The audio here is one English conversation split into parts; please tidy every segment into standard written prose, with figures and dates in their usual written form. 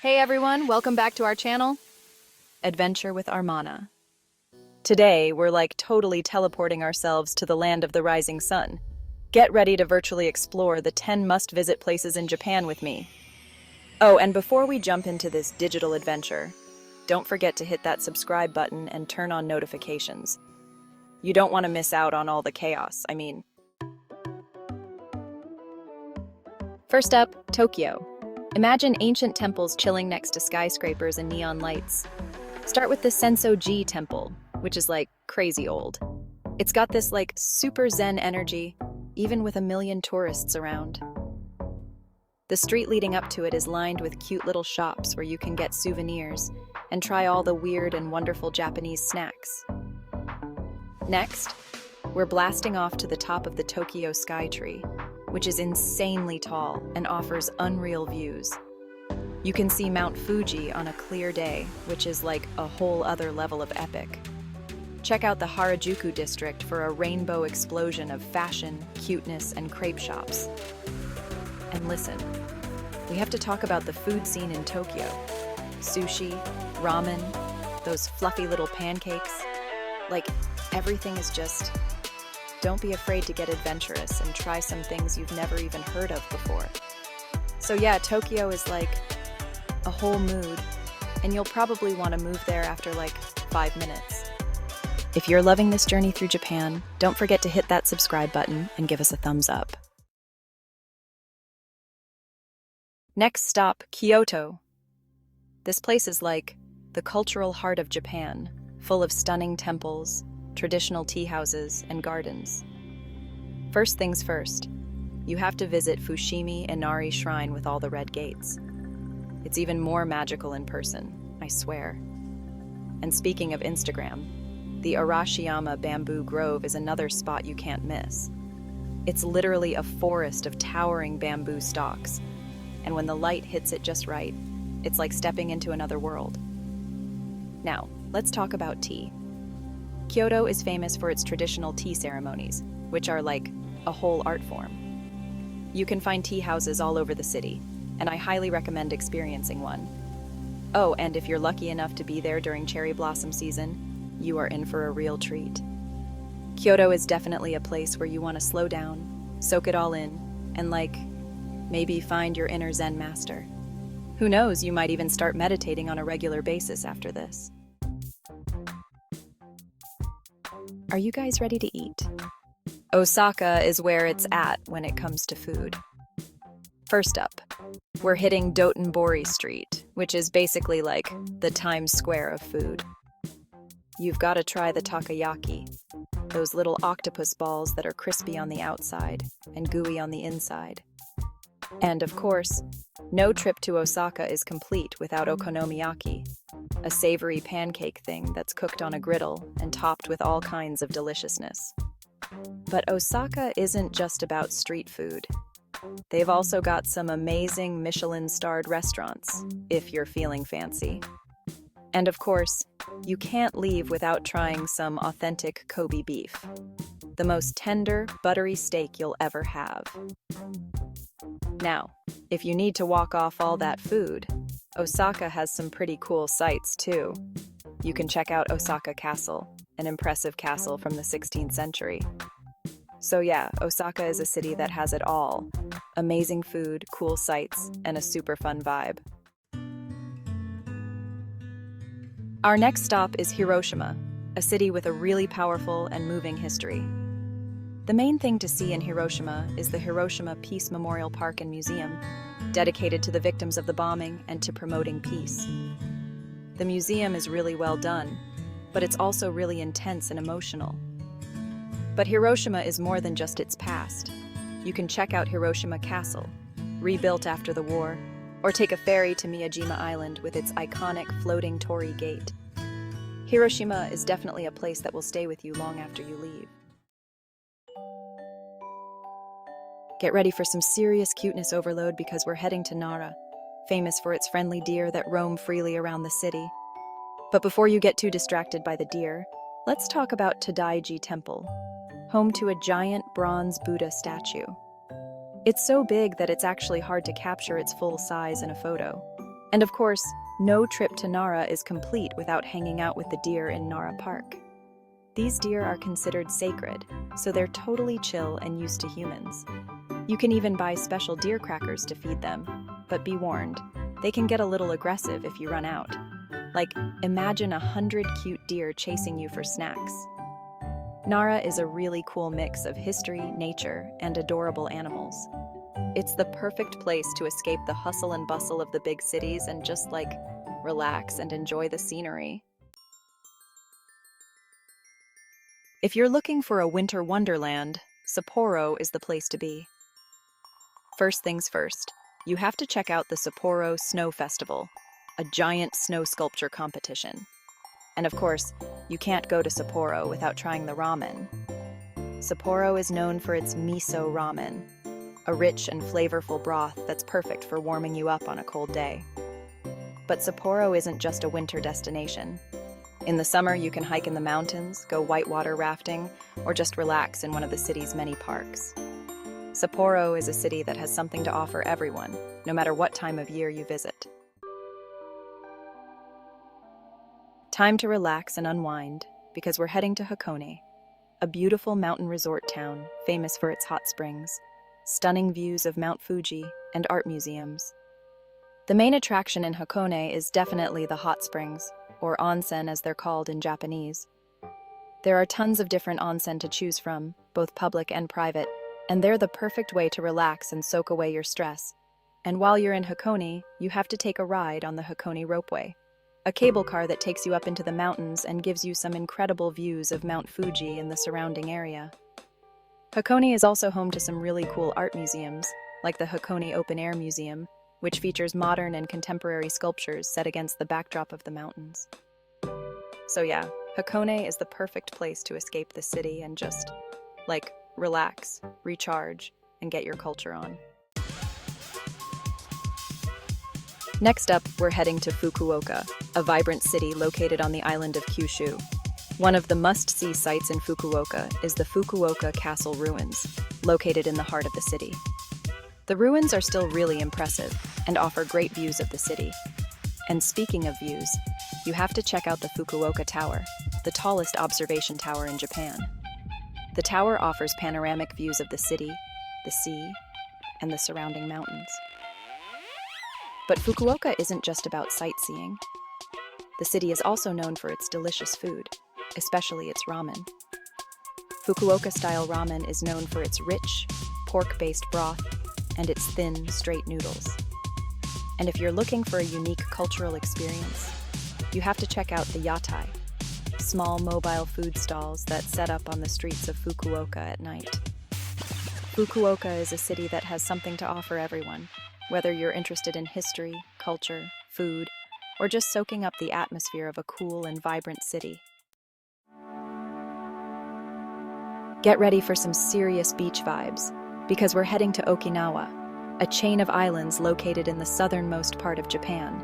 Hey everyone, welcome back to our channel, Adventure with Armana. Today, we're totally teleporting ourselves to the land of the rising sun. Get ready to virtually explore the 10 must-visit places in Japan with me. Oh, and before we jump into this digital adventure, don't forget to hit that subscribe button and turn on notifications. You don't want to miss out on all the chaos, First up, Tokyo. Imagine ancient temples chilling next to skyscrapers and neon lights. Start with the Senso-ji temple, which is crazy old. It's got this super zen energy, even with a million tourists around. The street leading up to it is lined with cute little shops where you can get souvenirs and try all the weird and wonderful Japanese snacks. Next, we're blasting off to the top of the Tokyo Skytree, which is insanely tall and offers unreal views. You can see Mount Fuji on a clear day, which is a whole other level of epic. Check out the Harajuku district for a rainbow explosion of fashion, cuteness, and crepe shops. And listen, we have to talk about the food scene in Tokyo. Sushi, ramen, those fluffy little pancakes. Everything is just... Don't be afraid to get adventurous and try some things you've never even heard of before. So yeah, Tokyo is a whole mood, and you'll probably want to move there after 5 minutes. If you're loving this journey through Japan, don't forget to hit that subscribe button and give us a thumbs up. Next stop, Kyoto. This place is the cultural heart of Japan, full of stunning temples, traditional tea houses, and gardens. First things first, you have to visit Fushimi Inari Shrine with all the red gates. It's even more magical in person, I swear. And speaking of Instagram, the Arashiyama Bamboo Grove is another spot you can't miss. It's literally a forest of towering bamboo stalks, and when the light hits it just right, it's like stepping into another world. Now, let's talk about tea. Kyoto is famous for its traditional tea ceremonies, which are a whole art form. You can find tea houses all over the city, and I highly recommend experiencing one. Oh, and if you're lucky enough to be there during cherry blossom season, you are in for a real treat. Kyoto is definitely a place where you want to slow down, soak it all in, and maybe find your inner Zen master. Who knows, you might even start meditating on a regular basis after this. Are you guys ready to eat? Osaka is where it's at when it comes to food. First up, we're hitting Dotonbori Street, which is basically the Times Square of food. You've got to try the takoyaki, those little octopus balls that are crispy on the outside and gooey on the inside. And of course, no trip to Osaka is complete without okonomiyaki, a savory pancake thing that's cooked on a griddle and topped with all kinds of deliciousness. But Osaka isn't just about street food. They've also got some amazing Michelin-starred restaurants, if you're feeling fancy. And of course, you can't leave without trying some authentic Kobe beef, the most tender, buttery steak you'll ever have. Now, if you need to walk off all that food, Osaka has some pretty cool sights too. You can check out Osaka Castle, an impressive castle from the 16th century. So yeah, Osaka is a city that has it all. Amazing food, cool sights, and a super fun vibe. Our next stop is Hiroshima, a city with a really powerful and moving history. The main thing to see in Hiroshima is the Hiroshima Peace Memorial Park and Museum, dedicated to the victims of the bombing and to promoting peace. The museum is really well done, but it's also really intense and emotional. But Hiroshima is more than just its past. You can check out Hiroshima Castle, rebuilt after the war, or take a ferry to Miyajima Island with its iconic floating torii gate. Hiroshima is definitely a place that will stay with you long after you leave. Get ready for some serious cuteness overload because we're heading to Nara, famous for its friendly deer that roam freely around the city. But before you get too distracted by the deer, let's talk about Tadaiji Temple, home to a giant bronze Buddha statue. It's so big that it's actually hard to capture its full size in a photo. And of course, no trip to Nara is complete without hanging out with the deer in Nara Park. These deer are considered sacred, so they're totally chill and used to humans. You can even buy special deer crackers to feed them, but be warned, they can get a little aggressive if you run out. Like, imagine 100 cute deer chasing you for snacks. Nara is a really cool mix of history, nature, and adorable animals. It's the perfect place to escape the hustle and bustle of the big cities and just relax and enjoy the scenery. If you're looking for a winter wonderland, Sapporo is the place to be. First things first, you have to check out the Sapporo Snow Festival, a giant snow sculpture competition. And of course, you can't go to Sapporo without trying the ramen. Sapporo is known for its miso ramen, a rich and flavorful broth that's perfect for warming you up on a cold day. But Sapporo isn't just a winter destination. In the summer, you can hike in the mountains, go whitewater rafting, or just relax in one of the city's many parks. Sapporo is a city that has something to offer everyone, no matter what time of year you visit. Time to relax and unwind, because we're heading to Hakone, a beautiful mountain resort town famous for its hot springs, stunning views of Mount Fuji, and art museums. The main attraction in Hakone is definitely the hot springs, or onsen as they're called in Japanese. There are tons of different onsen to choose from, both public and private, and they're the perfect way to relax and soak away your stress. And while you're in Hakone, you have to take a ride on the Hakone Ropeway, a cable car that takes you up into the mountains and gives you some incredible views of Mount Fuji and the surrounding area. Hakone is also home to some really cool art museums, like the Hakone Open Air Museum, which features modern and contemporary sculptures set against the backdrop of the mountains. So yeah, Hakone is the perfect place to escape the city and just, relax, recharge, and get your culture on. Next up, we're heading to Fukuoka, a vibrant city located on the island of Kyushu. One of the must-see sites in Fukuoka is the Fukuoka Castle ruins, located in the heart of the city. The ruins are still really impressive and offer great views of the city. And speaking of views, you have to check out the Fukuoka Tower, the tallest observation tower in Japan. The tower offers panoramic views of the city, the sea, and the surrounding mountains. But Fukuoka isn't just about sightseeing. The city is also known for its delicious food, especially its ramen. Fukuoka-style ramen is known for its rich, pork-based broth and its thin, straight noodles. And if you're looking for a unique cultural experience, you have to check out the yatai, small mobile food stalls that set up on the streets of Fukuoka at night. Fukuoka is a city that has something to offer everyone, whether you're interested in history, culture, food, or just soaking up the atmosphere of a cool and vibrant city. Get ready for some serious beach vibes, because we're heading to Okinawa, a chain of islands located in the southernmost part of Japan.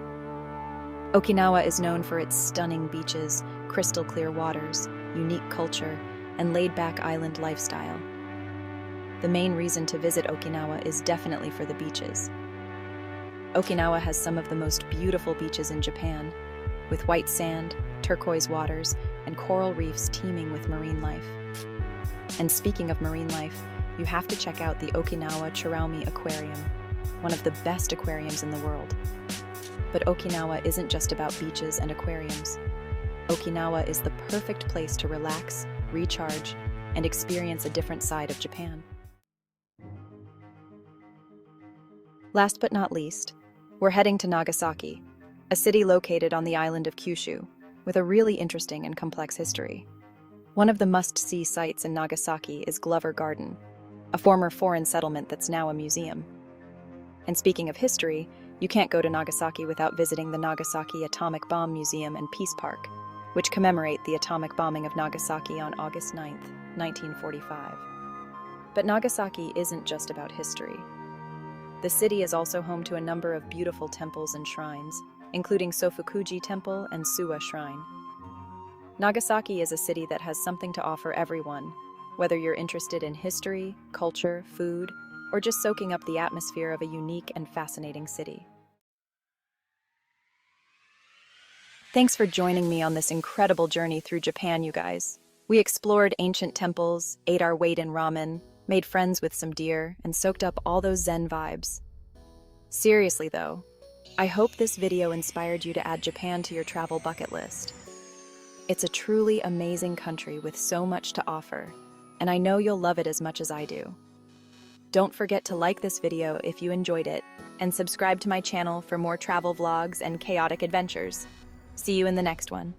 Okinawa is known for its stunning beaches, crystal clear waters, unique culture, and laid-back island lifestyle. The main reason to visit Okinawa is definitely for the beaches. Okinawa has some of the most beautiful beaches in Japan, with white sand, turquoise waters, and coral reefs teeming with marine life. And speaking of marine life, you have to check out the Okinawa Chiraumi Aquarium, one of the best aquariums in the world. But Okinawa isn't just about beaches and aquariums. Okinawa is the perfect place to relax, recharge, and experience a different side of Japan. Last but not least, we're heading to Nagasaki, a city located on the island of Kyushu, with a really interesting and complex history. One of the must-see sites in Nagasaki is Glover Garden, a former foreign settlement that's now a museum. And speaking of history, you can't go to Nagasaki without visiting the Nagasaki Atomic Bomb Museum and Peace Park, which commemorate the atomic bombing of Nagasaki on August 9, 1945. But Nagasaki isn't just about history. The city is also home to a number of beautiful temples and shrines, including Sofukuji Temple and Suwa Shrine. Nagasaki is a city that has something to offer everyone, whether you're interested in history, culture, food, or just soaking up the atmosphere of a unique and fascinating city. Thanks for joining me on this incredible journey through Japan, you guys. We explored ancient temples, ate our weight in ramen, made friends with some deer, and soaked up all those Zen vibes. Seriously though, I hope this video inspired you to add Japan to your travel bucket list. It's a truly amazing country with so much to offer, and I know you'll love it as much as I do. Don't forget to like this video if you enjoyed it, and subscribe to my channel for more travel vlogs and chaotic adventures. See you in the next one.